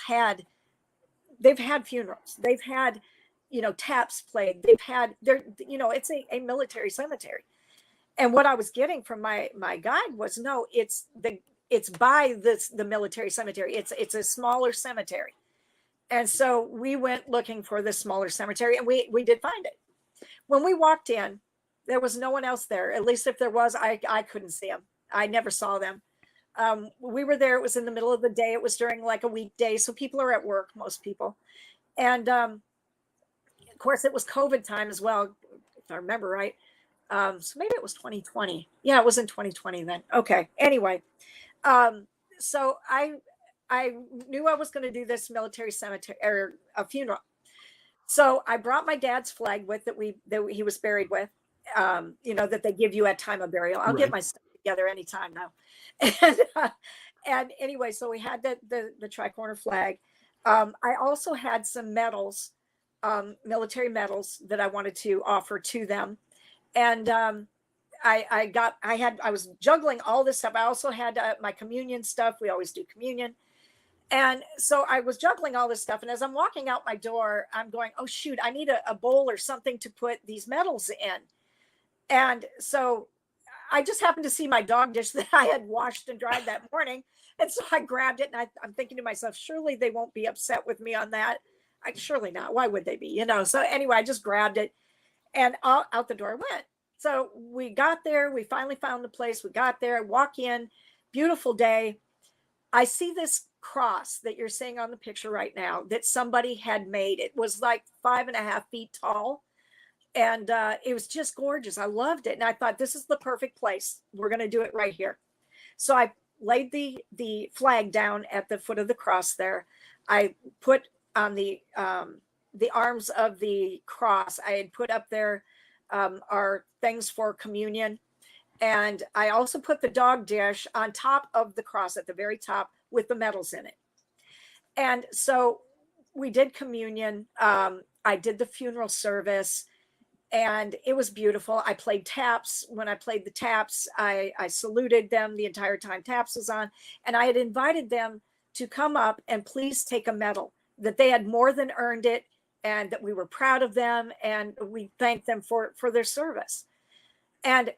they've had funerals. They've had, taps played. It's a military cemetery. And what I was getting from my guide was, no, it's by the military cemetery. It's a smaller cemetery. And so we went looking for this smaller cemetery, and we did find it. When we walked in, there was no one else there. At least if there was, I couldn't see them. I never saw them. We were there. It was in the middle of the day. It was during like a weekday. So people are at work, most people. And of course, it was COVID time as well, if I remember right. So maybe it was 2020. Yeah, it was in 2020 then. Okay. Anyway, so I knew I was going to do this military cemetery or a funeral. So I brought my dad's flag with that he was buried with, that they give you at time of burial. I'll get my stuff together anytime now. And anyway, so we had the tricorner flag. I also had some medals, military medals that I wanted to offer to them. And I was juggling all this stuff. I also had my communion stuff. We always do communion. And so I was juggling all this stuff. And as I'm walking out my door, I'm going, oh, shoot, I need a bowl or something to put these medals in. And so I just happened to see my dog dish that I had washed and dried that morning. And so I grabbed it, and I'm thinking to myself, surely they won't be upset with me on that. Surely not. Why would they be? So anyway, I just grabbed it, and out the door I went. So we got there. We finally found the place. We got there. I walk in, beautiful day. I see this cross that you're seeing on the picture right now that somebody had made. It was like 5.5 feet tall. And it was just gorgeous. I loved it. And I thought, this is the perfect place. We're going to do it right here. So I laid the flag down at the foot of the cross there. I put on the arms of the cross, I had put up there our things for communion. And I also put the dog dish on top of the cross at the very top with the medals in it. And so we did communion. I did the funeral service, and it was beautiful. I played taps. When I played the taps, I saluted them the entire time taps was on. And I had invited them to come up and please take a medal, that they had more than earned it, and that we were proud of them, and we thanked them for their service. And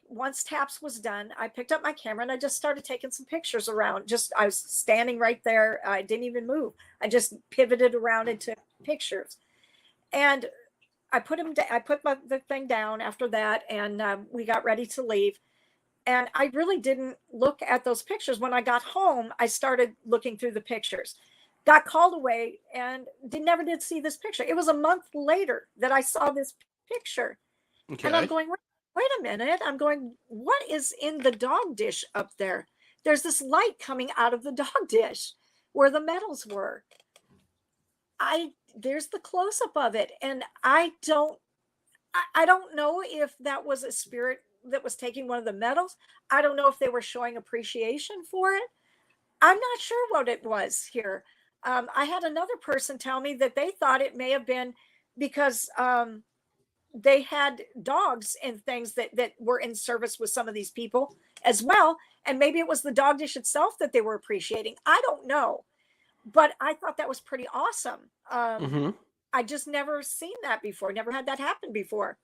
once taps was done, I picked up my camera and I just started taking some pictures around. I was standing right there. I didn't even move. I just pivoted around and took pictures. And I put the thing down after that, and we got ready to leave. And I really didn't look at those pictures. When I got home, I started looking through the pictures, got called away, and never did see this picture. It was a month later that I saw this picture. Okay. And I'm going, wait a minute. I'm going, what is in the dog dish up there? There's this light coming out of the dog dish where the medals were. There's the close-up of it. And I don't know if that was a spirit that was taking one of the medals. I don't know if they were showing appreciation for it. I'm not sure what it was here. I had another person tell me that they thought it may have been because they had dogs and things that were in service with some of these people as well. And maybe it was the dog dish itself that they were appreciating. I don't know. but I thought that was pretty awesome. Mm-hmm. I just never seen that before. Never had that happen before.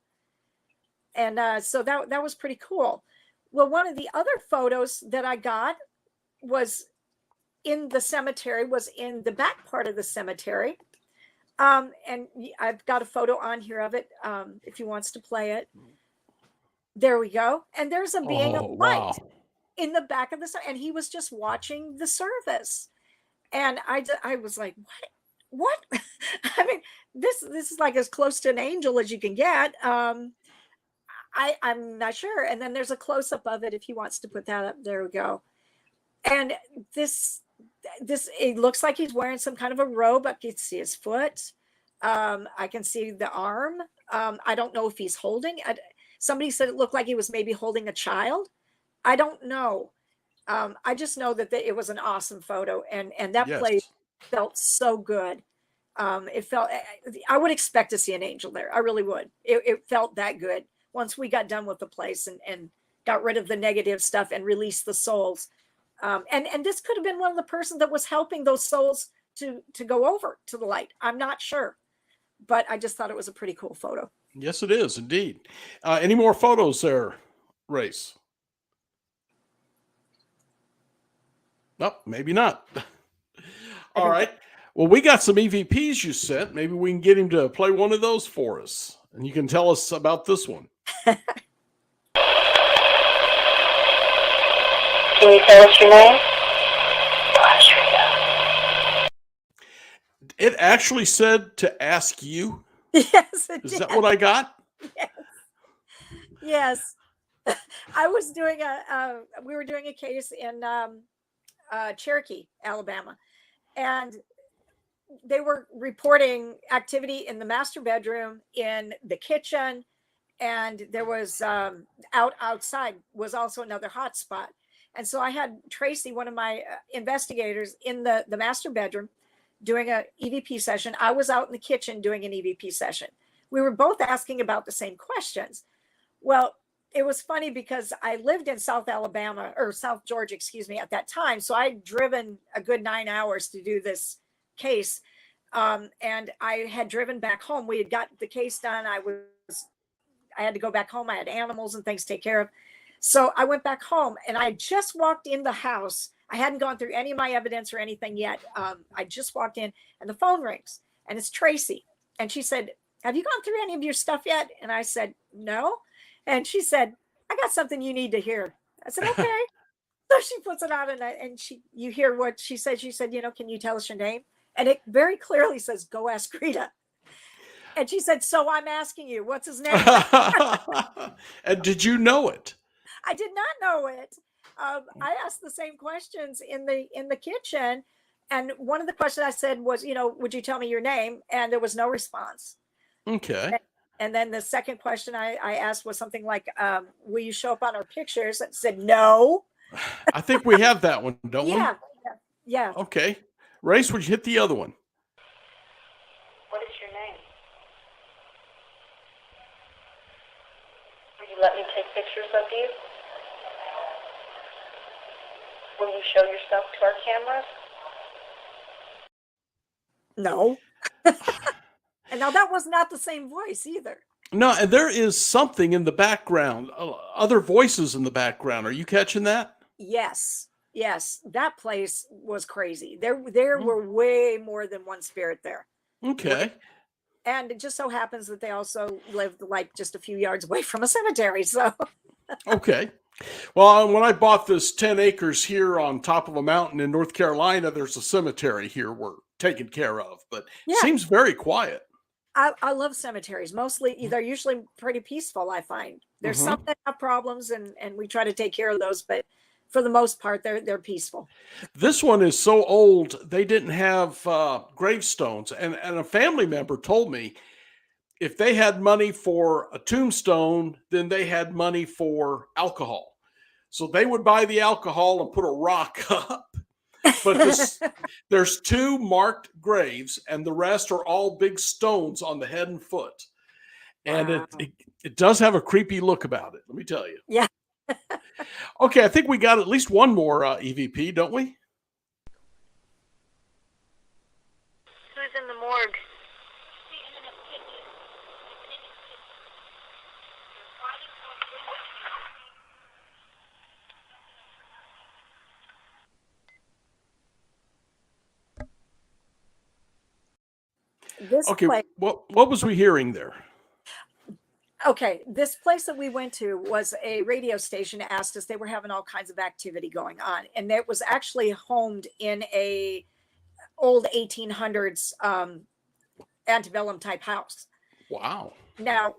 And so that was pretty cool. Well, one of the other photos that I got was in the cemetery, was in the back part of the cemetery. And I've got a photo on here of it, if he wants to play it. There we go. And there's a being of light in the back of the, and he was just watching the service. And I was like, what? I mean, this is like as close to an angel as you can get. I'm not sure. And then there's a close up of it if he wants to put that up. There we go. And this it looks like he's wearing some kind of a robe. I can see his foot. I can see the arm. I don't know if he's holding. Somebody said it looked like he was maybe holding a child. I don't know. I just know that it was an awesome photo, and that place felt so good. It felt, I would expect to see an angel there. I really would. It felt that good once we got done with the place and got rid of the negative stuff and released the souls. And this could have been one of the persons that was helping those souls to go over to the light. I'm not sure, but I just thought it was a pretty cool photo. Yes, it is indeed. Any more photos there, Race? Nope, maybe not. All right. Well, we got some EVPs you sent. Maybe we can get him to play one of those for us, and you can tell us about this one. Can you tell us your name? It actually said to ask you. Yes, it Is did. that what I got? Yes. I was doing we were doing a case in Cherokee, Alabama, and they were reporting activity in the master bedroom, in the kitchen, and there was outside was also another hot spot. And so I had Tracy, one of my investigators, in the master bedroom doing a EVP session. I was out in the kitchen doing an EVP session. We were both asking about the same questions. Well, it was funny because I lived in South Alabama, or South Georgia, excuse me, at that time. So I'd driven a good 9 hours to do this case. And I had driven back home. We had got the case done. I had to go back home. I had animals and things to take care of. So I went back home, and I just walked in the house. I hadn't gone through any of my evidence or anything yet. I just walked in, and the phone rings, and it's Tracy. And she said, "Have you gone through any of your stuff yet?" And I said, "No." And she said, "I got something you need to hear." I said, "Okay." So she puts it on, and you hear what she said. She said, "Can you tell us your name?" And it very clearly says, "Go ask Rita." And she said, "So I'm asking you, what's his name?" And did you know it? I did not know it. I asked the same questions in the kitchen, and one of the questions I said was, "Would you tell me your name?" And there was no response. Okay. And then the second question I asked was something like, "Will you show up on our pictures?" And said, "No." I think we have that one, don't Yeah. we? Okay. Race, would you hit the other one? What is your name? Will you let me take pictures of you? Will you show yourself to our cameras? No. And now that was not the same voice either. No, and there is something in the background, other voices in the background. Are you catching that? Yes. That place was crazy. There were way more than one spirit there. Okay. And it just so happens that they also lived like just a few yards away from a cemetery. So. Okay. Well, when I bought this 10 acres here on top of a mountain in North Carolina, there's a cemetery here we're taken care of, but it seems very quiet. I love cemeteries. Mostly, they're usually pretty peaceful, I find. There's some that have problems, and we try to take care of those, but for the most part, they're peaceful. This one is so old, they didn't have gravestones. And a family member told me if they had money for a tombstone, then they had money for alcohol. So they would buy the alcohol and put a rock up. But there's 2 marked graves, and the rest are all big stones on the head and foot. And it does have a creepy look about it, let me tell you. Yeah. Okay, I think we got at least one more EVP, don't we? in the morgue? This Okay, place, what was we hearing there? okay, this place that we went to was a radio station asked us, they were having all kinds of activity going on. And it was actually homed in a old 1800s antebellum type house. Wow. Now,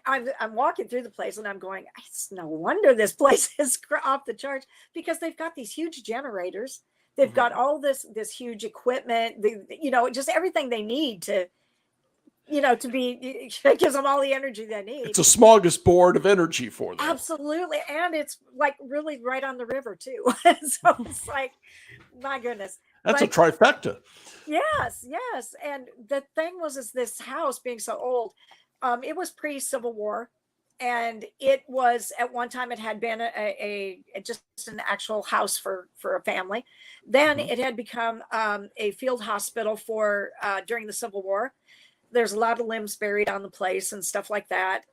I'm walking through the place and I'm going, it's no wonder this place is off the charts, because they've got these huge generators. They've got all this huge equipment, just everything they need to, to be, it gives them all the energy they need. It's a smorgasbord of energy for them. Absolutely. And it's like really right on the river too. So it's like, my goodness. That's a trifecta. Yes. And the thing is this house being so old, it was pre-Civil War, and it was at one time it had been a just an actual house for a family. Then it had become a field hospital for during the Civil War. There's a lot of limbs buried on the place and stuff like that.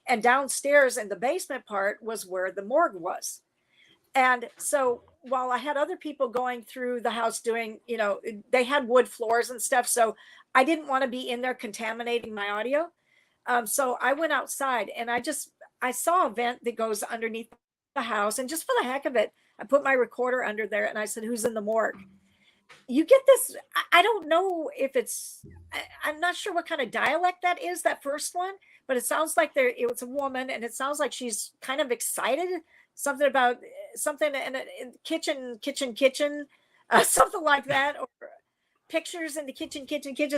And downstairs in the basement part was where the morgue was. And so while I had other people going through the house doing, they had wood floors and stuff. So I didn't want to be in there contaminating my audio. So I went outside and I saw a vent that goes underneath the house. And just for the heck of it, I put my recorder under there and I said, who's in the morgue? You get this. I don't know if I'm not sure what kind of dialect that is, that first one, but it sounds like it was a woman, and it sounds like she's kind of excited. Something about something in a kitchen, something like that, or pictures in the kitchen,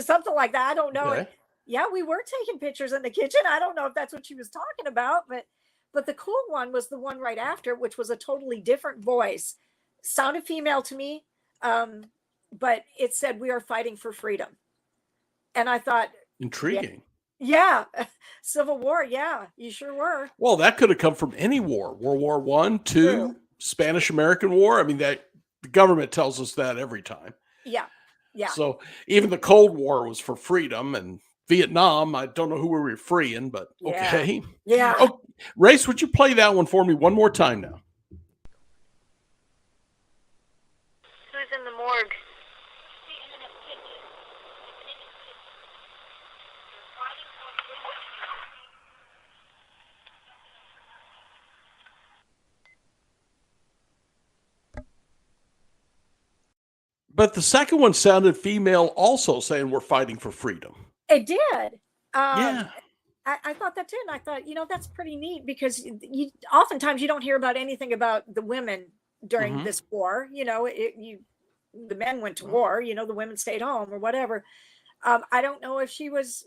something like that. I don't know. Okay. Yeah, we were taking pictures in the kitchen. I don't know if that's what she was talking about, but the cool one was the one right after, which was a totally different voice. Sounded female to me, but it said, "We are fighting for freedom." And I thought, Intriguing. yeah, Civil War. Yeah, you sure were. Well, that could have come from any war. World War I, II, True. Spanish-American War. I mean, the government tells us that every time. Yeah. So even the Cold War was for freedom, and Vietnam, I don't know who we were freeing, but okay. Yeah. Oh, Race, would you play that one for me one more time now? Who's in the morgue? But the second one sounded female, also saying we're fighting for freedom. It did. Yeah. I thought that too. And I thought, that's pretty neat, because oftentimes you don't hear about anything about the women during this war. The men went to war, the women stayed home or whatever. I don't know if she was,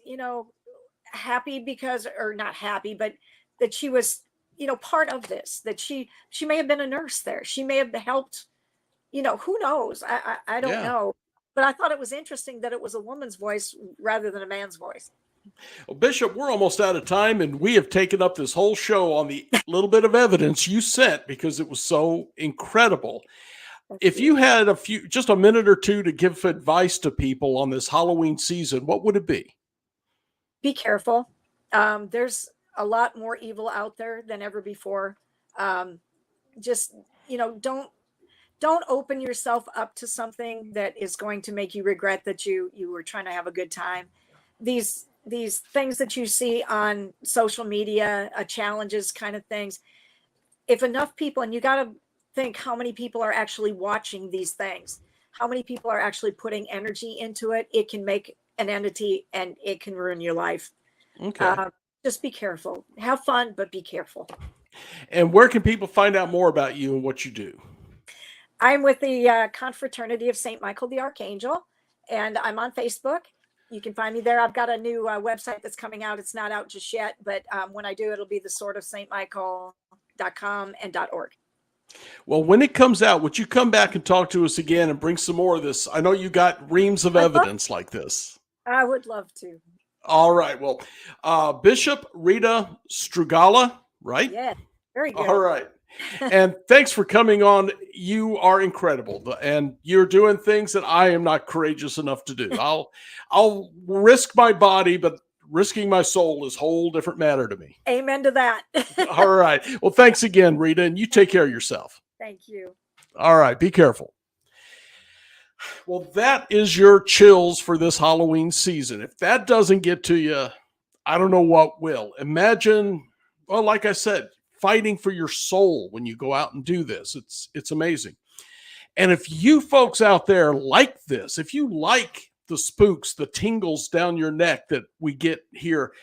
happy because, or not happy, but that she was, part of this, that she may have been a nurse there. She may have helped, who knows? I don't know. But I thought it was interesting that it was a woman's voice rather than a man's voice. Well, Bishop, we're almost out of time, and we have taken up this whole show on the little bit of evidence you sent because it was so incredible. If you had just a minute or two to give advice to people on this Halloween season, what would it be? Be careful. There's a lot more evil out there than ever before. Just, don't open yourself up to something that is going to make you regret that you were trying to have a good time. These things that you see on social media, challenges kind of things. If enough people, and you got to think how many people are actually watching these things, how many people are actually putting energy into it, it can make an entity and it can ruin your life. Okay. Just be careful. Have fun, but be careful. And where can people find out more about you and what you do? I'm with the Confraternity of St. Michael the Archangel, and I'm on Facebook. You can find me there. I've got a new website that's coming out. It's not out just yet, but when I do, it'll be theswordofstmichael.com and .org. Well, when it comes out, would you come back and talk to us again and bring some more of this? I know you got reams of evidence like this. I would love to. All right. Well, Bishop Rita Strugala, right? Yeah, very good. All right. And thanks for coming on. You are incredible, and you're doing things that I am not courageous enough to do. I'll risk my body, but risking my soul is a whole different matter to me. Amen to that. All right. Well, thanks again, Rita, and you take care of yourself. Thank you. All right. Be careful. Well, that is your chills for this Halloween season. If that doesn't get to you, I don't know what will. Imagine, well, like I said, fighting for your soul when you go out and do this. It's amazing. And if you folks out there like this, if you like the spooks, the tingles down your neck that we get here,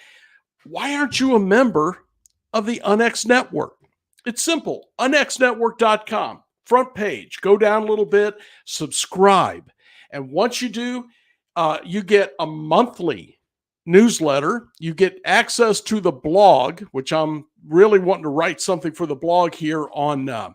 why aren't you a member of the Unex Network? It's simple. unexnetwork.com. Front page. Go down a little bit, subscribe. And once you do, you get a monthly newsletter. You get access to the blog, which I'm really wanting to write something for the blog here on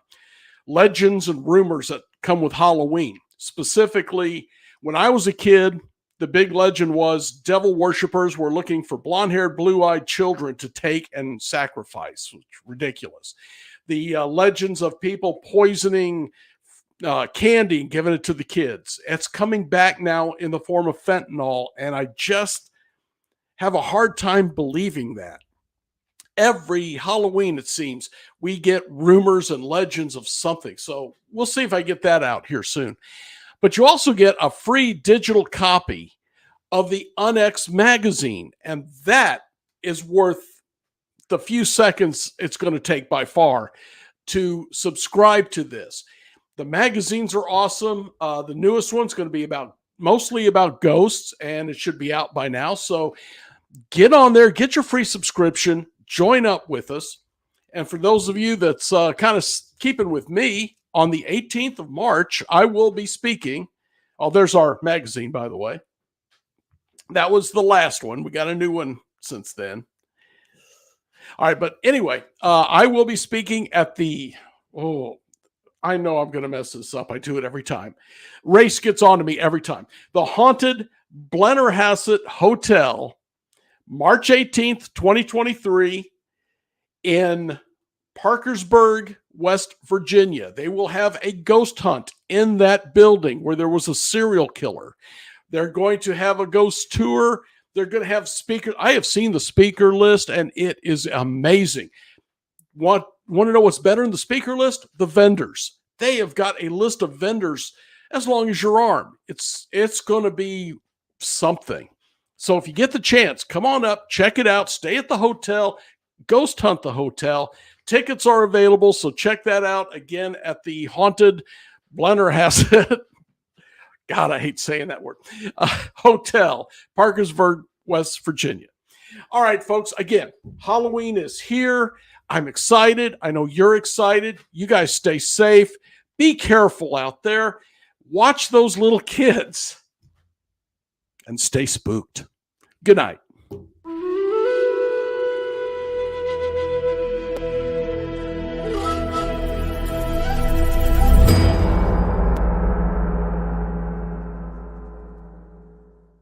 legends and rumors that come with Halloween. Specifically, when I was a kid, the big legend was devil worshippers were looking for blonde-haired, blue-eyed children to take and sacrifice. Ridiculous. The legends of people poisoning candy and giving it to the kids. It's coming back now in the form of fentanyl, and I just have a hard time believing that. Every Halloween, it seems, we get rumors and legends of something. So we'll see if I get that out here soon. But you also get a free digital copy of the Unex magazine, and that is worth the few seconds it's going to take by far to subscribe to this. The magazines are awesome. The newest one's going to be mostly about ghosts, and it should be out by now. So get on there, get your free subscription, join up with us. And for those of you that's kind of keeping with me, on the 18th of March, I will be speaking. Oh, there's our magazine, by the way. That was the last one. We got a new one since then. All right, but anyway, I will be speaking at the, I know I'm going to mess this up. I do it every time. Race gets on to me every time. The Haunted Blennerhassett Hotel, March 18th, 2023, in Parkersburg, West Virginia. They will have a ghost hunt in that building where there was a serial killer. They're going to have a ghost tour. They're going to have speakers. I have seen the speaker list, and it is amazing. Want to know what's better in the speaker list? The vendors. They have got a list of vendors as long as your arm. It's going to be something. So if you get the chance, come on up, check it out, stay at the hotel, ghost hunt the hotel. Tickets are available, so check that out again at the Haunted Blennerhassett. God, I hate saying that word. Hotel, Parkersburg, West Virginia. All right, folks. Again, Halloween is here. I'm excited. I know you're excited. You guys stay safe. Be careful out there. Watch those little kids and stay spooked. Good night.